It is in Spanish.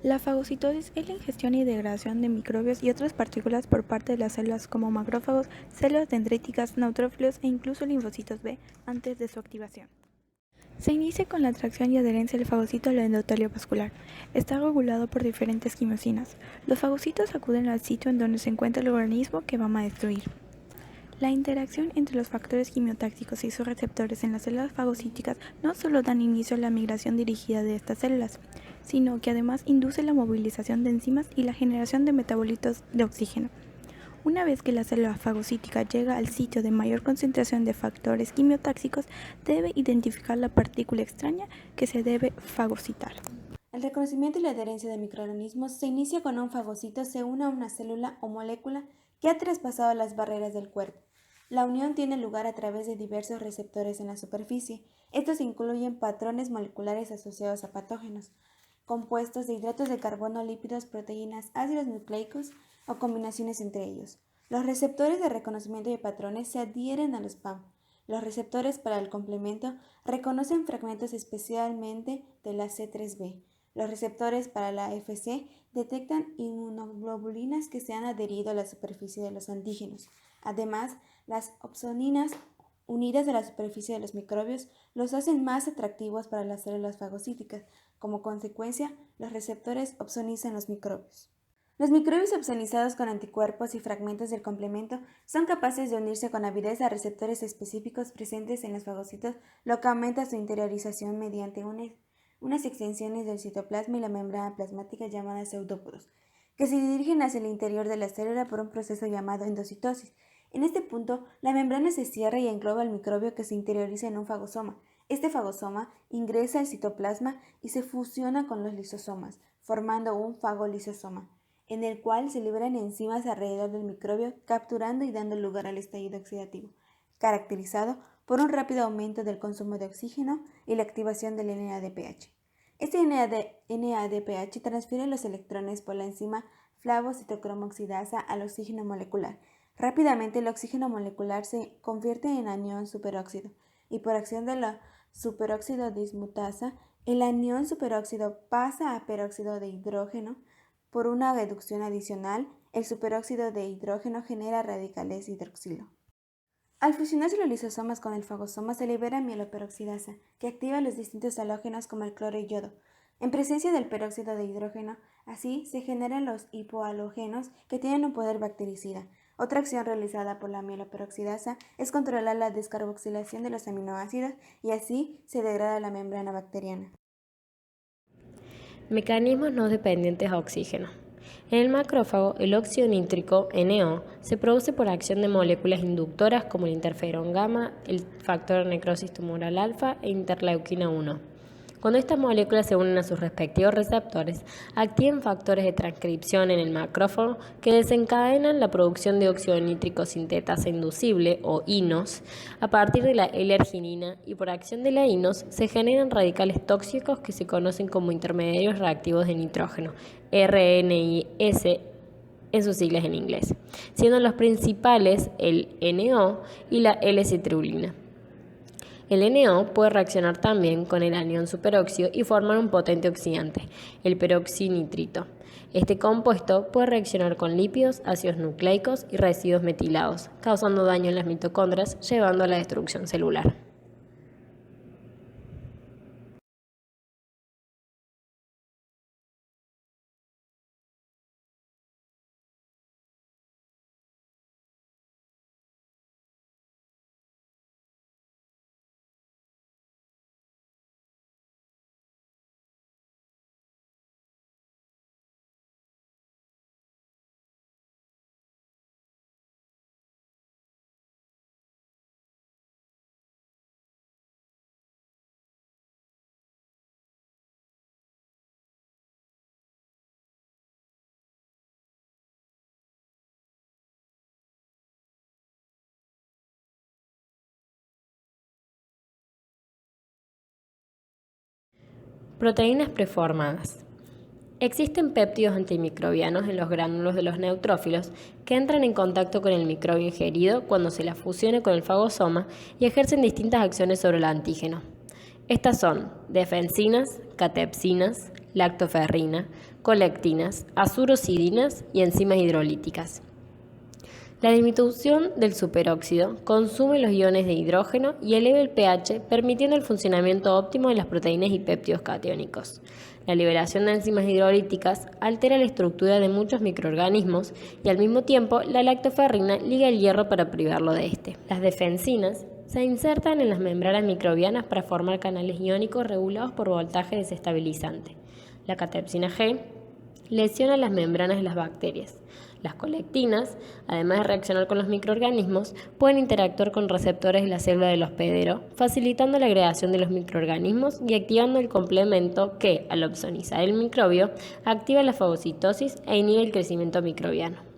La fagocitosis es la ingestión y degradación de microbios y otras partículas por parte de las células como macrófagos, células dendríticas, neutrófilos e incluso linfocitos B antes de su activación. Se inicia con la atracción y adherencia del fagocito al endotelio vascular. Está regulado por diferentes quimiosinas. Los fagocitos acuden al sitio en donde se encuentra el organismo que van a destruir. La interacción entre los factores quimiotácticos y sus receptores en las células fagocíticas no solo dan inicio a la migración dirigida de estas células, sino que además induce la movilización de enzimas y la generación de metabolitos de oxígeno. Una vez que la célula fagocítica llega al sitio de mayor concentración de factores quimiotácticos, debe identificar la partícula extraña que se debe fagocitar. El reconocimiento y la adherencia de microorganismos se inicia cuando un fagocito se une a una célula o molécula que ha traspasado las barreras del cuerpo. La unión tiene lugar a través de diversos receptores en la superficie. Estos incluyen patrones moleculares asociados a patógenos, compuestos de hidratos de carbono, lípidos, proteínas, ácidos nucleicos o combinaciones entre ellos. Los receptores de reconocimiento de patrones se adhieren a los PAM. Los receptores para el complemento reconocen fragmentos especialmente de la C3b. Los receptores para la FC detectan inmunoglobulinas que se han adherido a la superficie de los antígenos. Además, las opsoninas unidas a la superficie de los microbios los hacen más atractivos para las células fagocíticas. Como consecuencia, los receptores opsonizan los microbios. Los microbios opsonizados con anticuerpos y fragmentos del complemento son capaces de unirse con avidez a receptores específicos presentes en los fagocitos, lo que aumenta su interiorización mediante unas extensiones del citoplasma y la membrana plasmática llamadas pseudópodos, que se dirigen hacia el interior de la célula por un proceso llamado endocitosis. En este punto, la membrana se cierra y engloba al microbio que se interioriza en un fagosoma. Este fagosoma ingresa al citoplasma y se fusiona con los lisosomas, formando un fagolisosoma, en el cual se liberan enzimas alrededor del microbio, capturando y dando lugar al estallido oxidativo, caracterizado por un rápido aumento del consumo de oxígeno y la activación del NADPH. Este NADPH transfiere los electrones por la enzima flavocitocromoxidasa al oxígeno molecular. Rápidamente el oxígeno molecular se convierte en anión superóxido y por acción de la superóxido dismutasa, el anión superóxido pasa a peróxido de hidrógeno. Por una reducción adicional, el superóxido de hidrógeno genera radicales hidroxilo. Al fusionarse los lisosomas con el fagosoma se libera mieloperoxidasa, que activa los distintos halógenos como el cloro y yodo. En presencia del peróxido de hidrógeno, así se generan los hipohalógenos que tienen un poder bactericida. Otra acción realizada por la mieloperoxidasa es controlar la descarboxilación de los aminoácidos y así se degrada la membrana bacteriana. Mecanismos no dependientes a oxígeno. En el macrófago, el óxido nítrico, NO, se produce por acción de moléculas inductoras como el interferón gamma, el factor necrosis tumoral alfa e interleuquina 1. Cuando estas moléculas se unen a sus respectivos receptores, activan factores de transcripción en el macrófago que desencadenan la producción de óxido nítrico sintetasa inducible, o INOS, a partir de la L-arginina, y por acción de la INOS se generan radicales tóxicos que se conocen como intermediarios reactivos de nitrógeno, RNIS en sus siglas en inglés, siendo los principales el NO y la L-citrulina. El NO puede reaccionar también con el anión superóxido y formar un potente oxidante, el peroxinitrito. Este compuesto puede reaccionar con lípidos, ácidos nucleicos y residuos metilados, causando daño en las mitocondrias, llevando a la destrucción celular. Proteínas preformadas. Existen péptidos antimicrobianos en los gránulos de los neutrófilos que entran en contacto con el microbio ingerido cuando se la fusiona con el fagosoma y ejercen distintas acciones sobre el antígeno. Estas son defensinas, catepsinas, lactoferrina, colectinas, azuroxidinas y enzimas hidrolíticas. La disminución del superóxido consume los iones de hidrógeno y eleva el pH, permitiendo el funcionamiento óptimo de las proteínas y péptidos catiónicos. La liberación de enzimas hidrolíticas altera la estructura de muchos microorganismos y al mismo tiempo la lactoferrina liga el hierro para privarlo de este. Las defensinas se insertan en las membranas microbianas para formar canales iónicos regulados por voltaje desestabilizante. La catepsina G lesiona las membranas de las bacterias. Las colectinas, además de reaccionar con los microorganismos, pueden interactuar con receptores de la célula del hospedero, facilitando la agregación de los microorganismos y activando el complemento que, al opsonizar el microbio, activa la fagocitosis e inhibe el crecimiento microbiano.